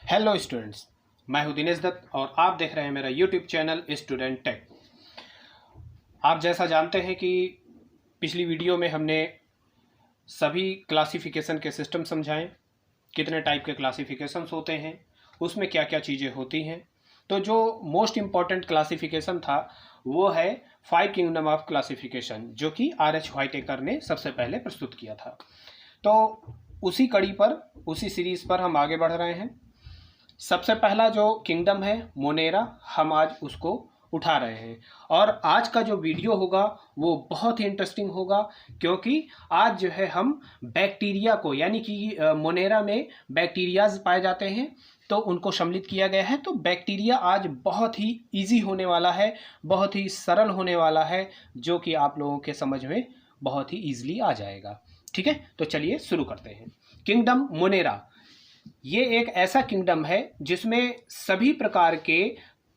Hello students, मैं हूं दिनेश दत्त और आप देख रहे हैं मेरा यूट्यूब चैनल स्टूडेंट टेक। आप जैसा जानते हैं कि पिछली वीडियो में हमने सभी क्लासिफिकेशन के सिस्टम समझाएं, कितने टाइप के क्लासिफिकेशंस होते हैं, उसमें क्या क्या चीज़ें होती हैं। तो जो मोस्ट इम्पॉर्टेंट क्लासिफिकेशन था वो है 5 किंगडम ऑफ क्लासिफिकेशन, जो कि R.H. व्हाइटेकर ने सबसे पहले प्रस्तुत किया था। तो उसी कड़ी पर, उसी सीरीज़ पर हम आगे बढ़ रहे हैं। सबसे पहला जो किंगडम है मोनेरा, हम आज उसको उठा रहे हैं और आज का जो वीडियो होगा वो बहुत ही इंटरेस्टिंग होगा, क्योंकि आज जो है हम बैक्टीरिया को, यानी कि मोनेरा में बैक्टीरियाज पाए जाते हैं तो उनको सम्मिलित किया गया है। तो बैक्टीरिया आज बहुत ही इजी होने वाला है, बहुत ही सरल होने वाला है, जो कि आप लोगों के समझ में बहुत ही ईजिली आ जाएगा। ठीक है, तो चलिए शुरू करते हैं। किंगडम मोनेरा ये एक ऐसा किंगडम है जिसमें सभी प्रकार के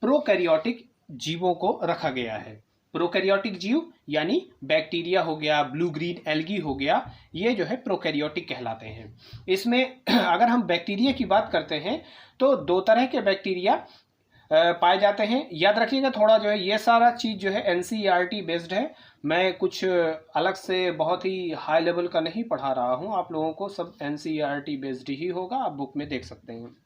प्रोकैरियोटिक जीवों को रखा गया है। प्रोकैरियोटिक जीव यानी बैक्टीरिया हो गया, ब्लू ग्रीन एल्गी हो गया, ये जो है प्रोकैरियोटिक कहलाते हैं। इसमें अगर हम बैक्टीरिया की बात करते हैं तो दो तरह के बैक्टीरिया पाए जाते हैं। याद रखिएगा, थोड़ा जो है ये सारा चीज़ जो है NCERT बेस्ड है। मैं कुछ अलग से बहुत ही हाई लेवल का नहीं पढ़ा रहा हूँ, आप लोगों को सब NCERT बेस्ड ही होगा, आप बुक में देख सकते हैं।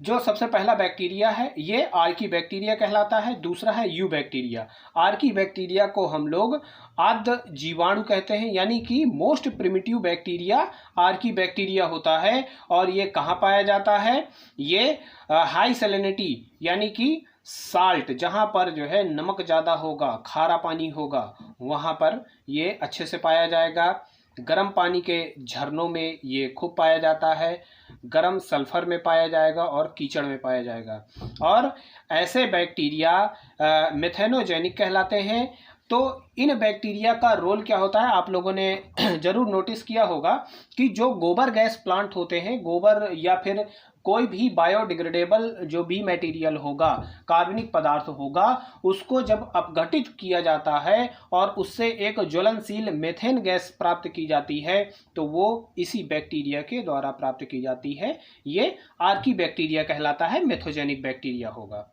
जो सबसे पहला बैक्टीरिया है ये आर्की बैक्टीरिया कहलाता है, दूसरा है यू बैक्टीरिया। आर्की बैक्टीरिया को हम लोग आद्य जीवाणु कहते हैं, यानी कि most primitive bacteria Archie bacteria होता है। और ये कहाँ पाया जाता है? ये हाई सैलिनिटी यानी कि साल्ट, जहाँ पर जो है नमक ज़्यादा होगा, खारा पानी होगा, वहाँ पर ये अच्छे से पाया जाएगा। गर्म पानी के झरनों में ये खूब पाया जाता है, गर्म सल्फर में पाया जाएगा और कीचड़ में पाया जाएगा। और ऐसे बैक्टीरिया मेथेनोजेनिक कहलाते हैं। तो इन बैक्टीरिया का रोल क्या होता है, आप लोगों ने जरूर नोटिस किया होगा कि जो गोबर गैस प्लांट होते हैं, गोबर या फिर कोई भी बायोडिग्रेडेबल जो भी मटेरियल होगा, कार्बनिक पदार्थ होगा, उसको जब अपघटित किया जाता है और उससे एक ज्वलनशील मेथेन गैस प्राप्त की जाती है तो वो इसी बैक्टीरिया के द्वारा प्राप्त की जाती है। ये आर्की बैक्टीरिया कहलाता है, मेथोजेनिक बैक्टीरिया होगा।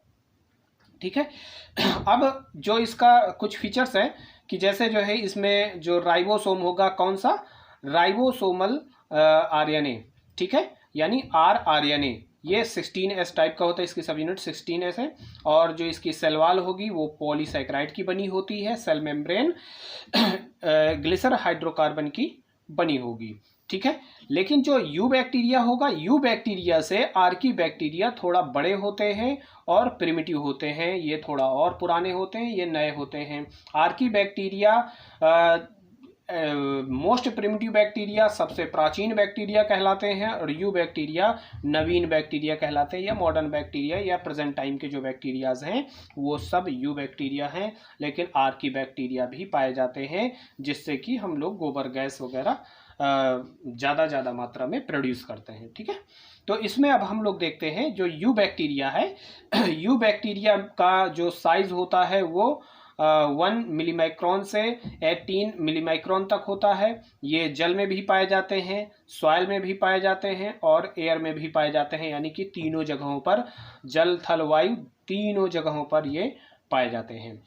ठीक है, अब जो इसका कुछ फीचर्स हैं कि जैसे जो है इसमें जो राइबोसोम होगा, कौन सा? राइबोसोमल RNA, ठीक है, यानी rRNA, ये 16S टाइप का होता है, इसकी सब यूनिट 16S है। और जो इसकी सेल वॉल होगी वो पॉलीसैकेराइड की बनी होती है, सेल मेम्ब्रेन ग्लिसर हाइड्रोकार्बन की बनी होगी। ठीक है, लेकिन जो यू बैक्टीरिया होगा, यू बैक्टीरिया से आर्की बैक्टीरिया थोड़ा बड़े होते हैं और प्रिमिटिव होते हैं, ये थोड़ा और पुराने होते हैं, ये नए होते हैं। Archie bacteria most primitive bacteria, सबसे प्राचीन बैक्टीरिया कहलाते हैं, और यू बैक्टीरिया नवीन बैक्टीरिया कहलाते हैं, या मॉडर्न बैक्टीरिया या प्रेजेंट टाइम के जो बैक्टीरियाज हैं वो सब यू बैक्टीरिया हैं। लेकिन आर्की बैक्टीरिया भी पाए जाते हैं, जिससे कि हम लोग गोबर गैस वगैरह ज़्यादा मात्रा में प्रोड्यूस करते हैं। ठीक है, तो इसमें अब हम लोग देखते हैं जो यू बैक्टीरिया है। यू बैक्टीरिया का जो साइज होता है वो 1 मिलीमाइक्रॉन से 18 मिलीमाइक्रॉन तक होता है। ये जल में भी पाए जाते हैं, सॉइल में भी पाए जाते हैं और एयर में भी पाए जाते हैं, यानी कि तीनों जगहों पर, जल थल वायु तीनों जगहों पर ये पाए जाते हैं।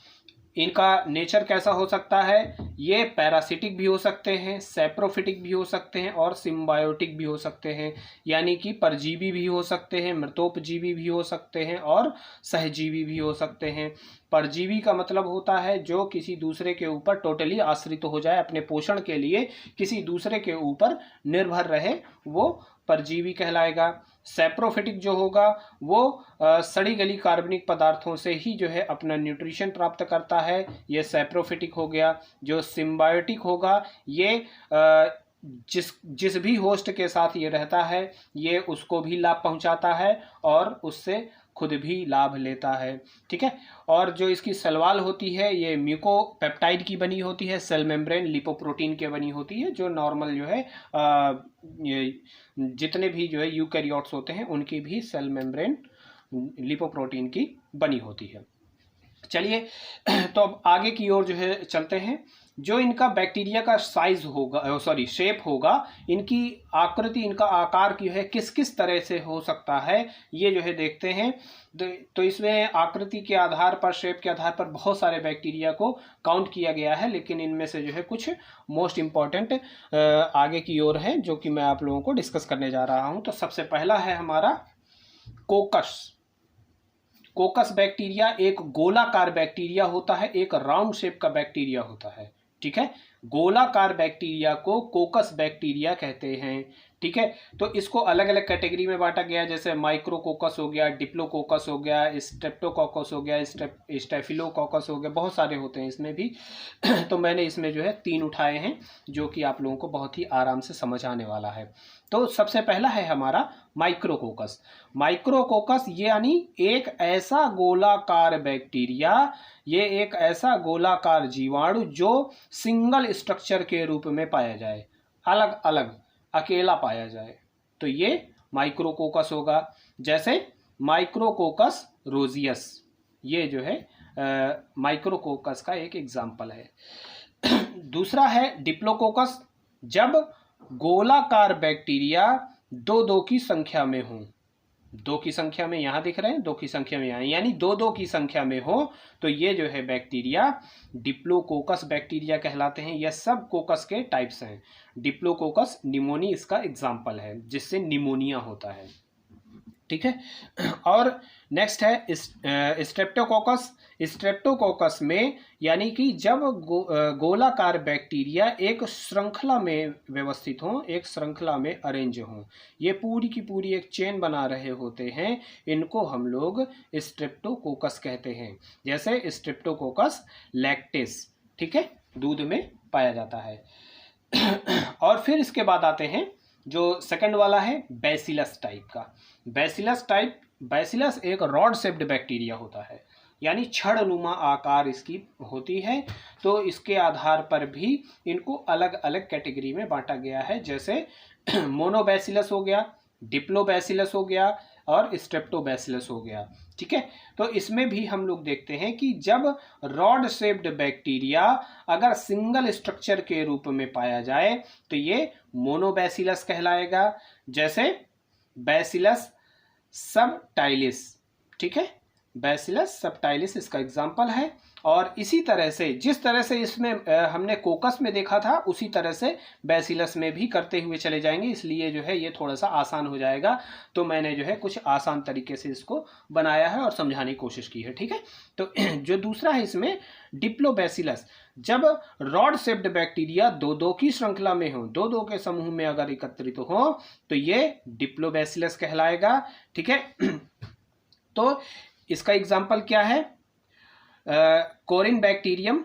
इनका नेचर कैसा हो सकता है? ये पैरासिटिक भी हो सकते हैं, सैप्रोफिटिक भी हो सकते हैं और सिम्बायोटिक भी हो सकते हैं, यानी कि परजीवी भी हो सकते हैं, मृतोपजीवी भी हो सकते हैं और सहजीवी भी हो सकते हैं। परजीवी का मतलब होता है जो किसी दूसरे के ऊपर टोटली आश्रित हो जाए, अपने पोषण के लिए किसी दूसरे के ऊपर निर्भर रहे, वो परजीवी कहलाएगा। सैप्रोफिटिक जो होगा वो सड़ी गली कार्बनिक पदार्थों से ही जो है अपना न्यूट्रिशन प्राप्त करता है, ये सैप्रोफिटिक हो गया। जो सिम्बायोटिक होगा ये जिस भी होस्ट के साथ ये रहता है ये उसको भी लाभ पहुंचाता है और उससे खुद भी लाभ लेता है। ठीक है, और जो इसकी सेलवाल होती है ये म्यूकोपेप्टाइड की बनी होती है, सेल मेम्ब्रेन लिपोप्रोटीन की बनी होती है, जो नॉर्मल जो है ये जितने भी जो है यूकैरियोट्स होते हैं उनकी भी सेल मेम्ब्रेन लिपोप्रोटीन की बनी होती है। चलिए तो अब आगे की ओर जो है चलते हैं। जो इनका बैक्टीरिया का साइज होगा, सॉरी शेप होगा, इनकी आकृति, इनका आकार की है किस किस तरह से हो सकता है, ये जो है देखते हैं। तो इसमें आकृति के आधार पर, शेप के आधार पर बहुत सारे बैक्टीरिया को काउंट किया गया है, लेकिन इनमें से जो है कुछ मोस्ट इम्पॉर्टेंट आगे की ओर है जो कि मैं आप लोगों को डिस्कस करने जा रहा हूँ। तो सबसे पहला है हमारा कोकस। कोकस बैक्टीरिया एक गोलाकार बैक्टीरिया होता है, एक राउंड शेप का बैक्टीरिया होता है। ठीक है, गोलाकार बैक्टीरिया को कोकस बैक्टीरिया कहते हैं। ठीक है, तो इसको अलग अलग कैटेगरी में बांटा गया, जैसे माइक्रोकोकस हो गया, डिप्लोकोकस हो गया, स्ट्रेप्टोकोकस हो गया, स्टेफिलोकोकस हो गया, बहुत सारे होते हैं इसमें भी। तो मैंने इसमें जो है 3 उठाए हैं जो कि आप लोगों को बहुत ही आराम से समझ आने वाला है। तो सबसे पहला है हमारा माइक्रोकोकस। माइक्रोकोकस यानी एक ऐसा गोलाकार बैक्टीरिया, ये एक ऐसा गोलाकार जीवाणु जो सिंगल स्ट्रक्चर के रूप में पाया जाए, अलग अलग अकेला पाया जाए, तो ये माइक्रोकोकस होगा। जैसे माइक्रोकोकस रोजियस, ये जो है माइक्रोकोकस का एक एग्जाम्पल है। दूसरा है डिप्लोकोकस। जब गोलाकार बैक्टीरिया दो की संख्या में हो, 2 की संख्या में यहाँ दिख रहे हैं, 2 की संख्या में यहाँ, यानी 2 की संख्या में हो, तो ये जो है बैक्टीरिया डिप्लोकोकस बैक्टीरिया कहलाते हैं। यह सब कोकस के टाइप्स हैं। डिप्लोकोकस निमोनी इसका एग्जाम्पल है, जिससे निमोनिया होता है। ठीक है, और नेक्स्ट है स्ट्रेप्टोकोकस। स्ट्रेप्टोकोकस में यानी कि जब गोलाकार बैक्टीरिया एक श्रृंखला में व्यवस्थित हों, एक श्रृंखला में अरेंज हों, ये पूरी की पूरी एक चेन बना रहे होते हैं, इनको हम लोग स्ट्रेप्टोकोकस कहते हैं। जैसे स्ट्रेप्टोकोकस लैक्टिस, ठीक है, दूध में पाया जाता है। और फिर इसके बाद आते हैं जो सेकंड वाला है बैसिलस टाइप का। बैसिलस एक रॉड शेप्ड बैक्टीरिया होता है, यानी छड़नुमा आकार इसकी होती है। तो इसके आधार पर भी इनको अलग अलग कैटेगरी में बांटा गया है, जैसे मोनोबैसिलस हो गया, डिप्लोबैसिलस हो गया और स्ट्रेप्टोबैसिलस हो गया। ठीक है, तो इसमें भी हम लोग देखते हैं कि जब रॉड शेप्ड बैक्टीरिया अगर सिंगल स्ट्रक्चर के रूप में पाया जाए तो ये मोनोबैसिलस कहलाएगा। जैसे बैसिलस सबटाइलिस, ठीक है, बैसिलस सबटाइलिस इसका एग्जाम्पल है। और इसी तरह से, जिस तरह से इसमें हमने कोकस में देखा था, उसी तरह से बैसिलस में भी करते हुए चले जाएंगे, इसलिए जो है ये थोड़ा सा आसान हो जाएगा। तो मैंने जो है कुछ आसान तरीके से इसको बनाया है और समझाने की कोशिश की है। ठीक है, तो जो दूसरा है इसमें डिप्लोबैसिलस। जब रॉड शेप्ड बैक्टीरिया 2 की श्रृंखला में हो, 2 के समूह में अगर एकत्रित हो, तो ये डिप्लोबैसिलस कहलाएगा। ठीक है, तो इसका एग्जाम्पल क्या है? कोरिन बैक्टीरियम।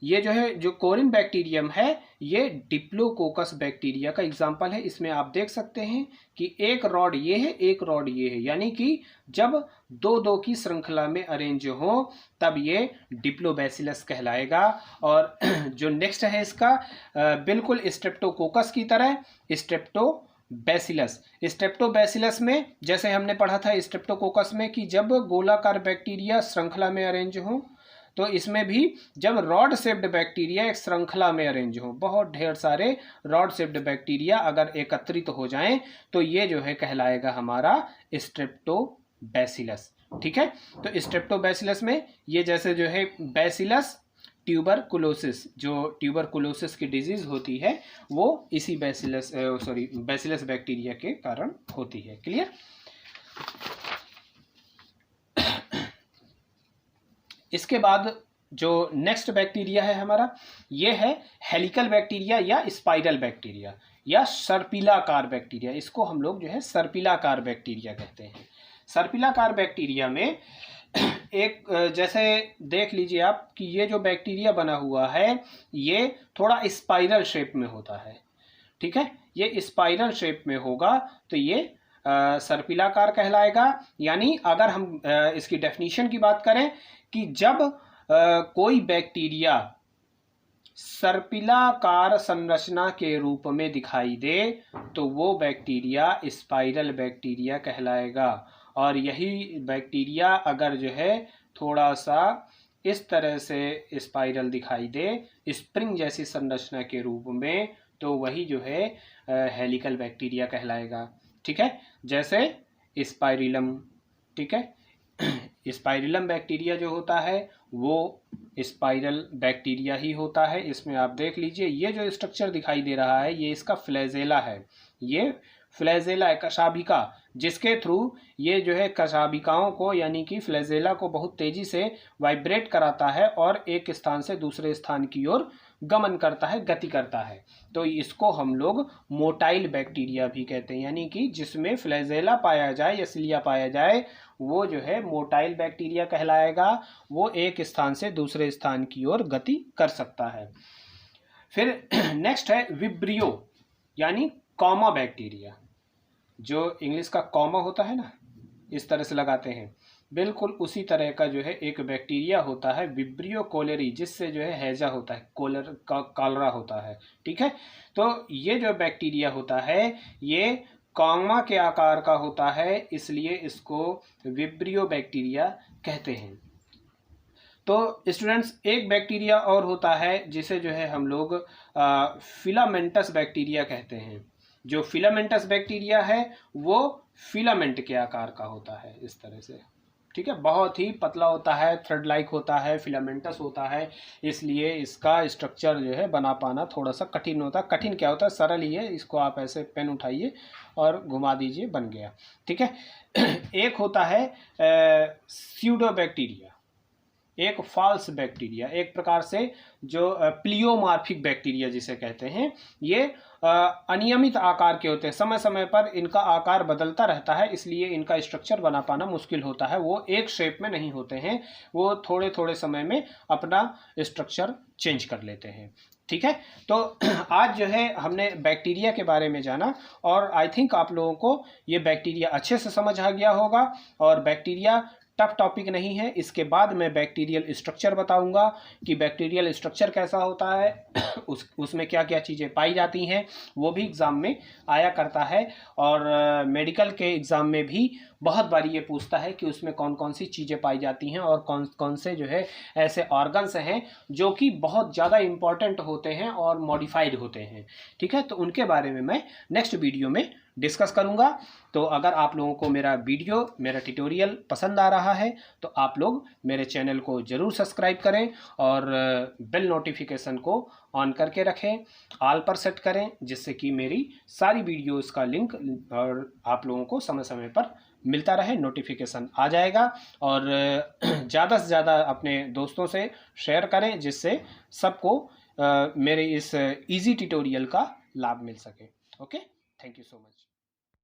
ये जो है, जो कोरिन बैक्टीरियम है, ये डिप्लोकोकस बैक्टीरिया का एग्जाम्पल है। इसमें आप देख सकते हैं कि एक रॉड ये है, एक रॉड ये है, यानी कि जब 2 की श्रृंखला में अरेंज हो तब ये डिप्लोबैसिलस कहलाएगा। और जो नेक्स्ट है इसका बिल्कुल स्ट्रेप्टोकोकस की तरह स्ट्रेप्टोबैसिलस में जैसे हमने पढ़ा था स्ट्रेप्टोकोकस में कि जब गोलाकार बैक्टीरिया श्रृंखला में अरेंज हो, तो इसमें भी जब रॉड शेप्ड बैक्टीरिया एक श्रृंखला में अरेंज हो, बहुत ढेर सारे रॉड शेप्ड बैक्टीरिया अगर एकत्रित हो जाएं, तो ये जो है कहलाएगा हमारा स्ट्रेप्टोबैसिलस। ठीक है, तो स्ट्रेप्टोबैसिलस में ये जैसे जो है बैसिलस ट्यूबरकुलोसिस, जो ट्यूबरकुलोसिस की डिजीज होती है, वो इसी बैसिलस बैक्टीरिया के कारण होती है। क्लियर? इसके बाद जो नेक्स्ट बैक्टीरिया है हमारा, ये है हेलिकल बैक्टीरिया या स्पाइरल बैक्टीरिया या सर्पिलाकार बैक्टीरिया। इसको हम लोग जो है सर्पिलाकार बैक्टीरिया कहते हैं। सर्पिलाकार बैक्टीरिया में एक जैसे देख लीजिए आप कि ये जो बैक्टीरिया बना हुआ है ये थोड़ा स्पाइरल शेप में होता है। ठीक है, ये स्पाइरल शेप में होगा तो ये सर्पिलाकार कहलाएगा। यानी अगर हम इसकी डेफिनेशन की बात करें कि जब कोई बैक्टीरिया सर्पिलाकार संरचना के रूप में दिखाई दे तो वो बैक्टीरिया स्पाइरल बैक्टीरिया कहलाएगा। और यही बैक्टीरिया अगर जो है थोड़ा सा इस तरह से स्पाइरल दिखाई दे स्प्रिंग जैसी संरचना के रूप में, तो वही जो है हेलिकल बैक्टीरिया कहलाएगा। ठीक है, जैसे स्पाइरिलम। ठीक है, स्पाइरिलम बैक्टीरिया जो होता है वो स्पाइरल बैक्टीरिया ही होता है। इसमें आप देख लीजिए, ये जो स्ट्रक्चर दिखाई दे रहा है ये इसका फ्लैजेला है। ये फ्लैजेला है, कशाभिका, जिसके थ्रू ये जो है कशाभिकाओं को यानी कि फ्लैजेला को बहुत तेजी से वाइब्रेट कराता है और एक स्थान से दूसरे स्थान की ओर गमन करता है, गति करता है। तो इसको हम लोग मोटाइल बैक्टीरिया भी कहते हैं, यानी कि जिसमें फ्लैजेला पाया जाए या सिलिया पाया जाए वो जो है मोटाइल बैक्टीरिया कहलाएगा। वो एक स्थान से दूसरे स्थान की ओर गति कर सकता है। फिर नेक्स्ट है विब्रियो यानी कॉमा बैक्टीरिया। जो इंग्लिश का कॉमा होता है ना, इस तरह से लगाते हैं, बिल्कुल उसी तरह का जो है एक बैक्टीरिया होता है विब्रियो कोलेरी, जिससे जो है हैजा होता है, कॉलरा होता है। ठीक है, तो ये जो बैक्टीरिया होता है ये कॉमा के आकार का होता है, इसलिए इसको विब्रियो बैक्टीरिया कहते हैं। तो स्टूडेंट्स, एक बैक्टीरिया और होता है जिसे जो है हम लोग फिलामेंटस बैक्टीरिया कहते हैं। जो फिलामेंटस बैक्टीरिया है वो फिलामेंट के आकार का होता है, इस तरह से। ठीक है, बहुत ही पतला होता है, थ्रेड लाइक होता है, फिलामेंटस होता है, इसलिए इसका स्ट्रक्चर जो है बना पाना थोड़ा सा कठिन होता है। कठिन क्या होता है, सरल ही है। इसको आप ऐसे पेन उठाइए और घुमा दीजिए, बन गया। ठीक है, एक होता है स्यूडो बैक्टीरिया, एक फॉल्स बैक्टीरिया, एक प्रकार से जो प्लियोमार्फिक बैक्टीरिया जिसे कहते हैं। ये अनियमित आकार के होते हैं, समय समय पर इनका आकार बदलता रहता है, इसलिए इनका स्ट्रक्चर बना पाना मुश्किल होता है। वो एक शेप में नहीं होते हैं, वो थोड़े थोड़े समय में अपना स्ट्रक्चर चेंज कर लेते हैं। ठीक है, तो आज जो है हमने बैक्टीरिया के बारे में जाना और आई थिंक आप लोगों को ये बैक्टीरिया अच्छे से समझ आ गया होगा। और बैक्टीरिया टफ टॉपिक नहीं है। इसके बाद मैं बैक्टीरियल स्ट्रक्चर बताऊंगा कि बैक्टीरियल स्ट्रक्चर कैसा होता है, उसमें क्या क्या चीज़ें पाई जाती हैं, वो भी एग्ज़ाम में आया करता है। और मेडिकल के एग्ज़ाम में भी बहुत बार ये पूछता है कि उसमें कौन कौन सी चीज़ें पाई जाती हैं और कौन कौन से जो है ऐसे ऑर्गन्स हैं जो कि बहुत ज़्यादा इम्पॉर्टेंट होते हैं और मॉडिफाइड होते हैं। ठीक है, तो उनके बारे में मैं नेक्स्ट वीडियो में डिस्कस करूंगा। तो अगर आप लोगों को मेरा वीडियो, मेरा ट्यूटोरियल पसंद आ रहा है तो आप लोग मेरे चैनल को ज़रूर सब्सक्राइब करें और बेल नोटिफिकेशन को ऑन करके रखें, ऑल पर सेट करें, जिससे कि मेरी सारी वीडियोस का लिंक और आप लोगों को समय समय पर मिलता रहे, नोटिफिकेशन आ जाएगा। और ज़्यादा से ज़्यादा अपने दोस्तों से शेयर करें, जिससे सबको मेरे इस इजी ट्यूटोरियल का लाभ मिल सके। Okay, thank you so much.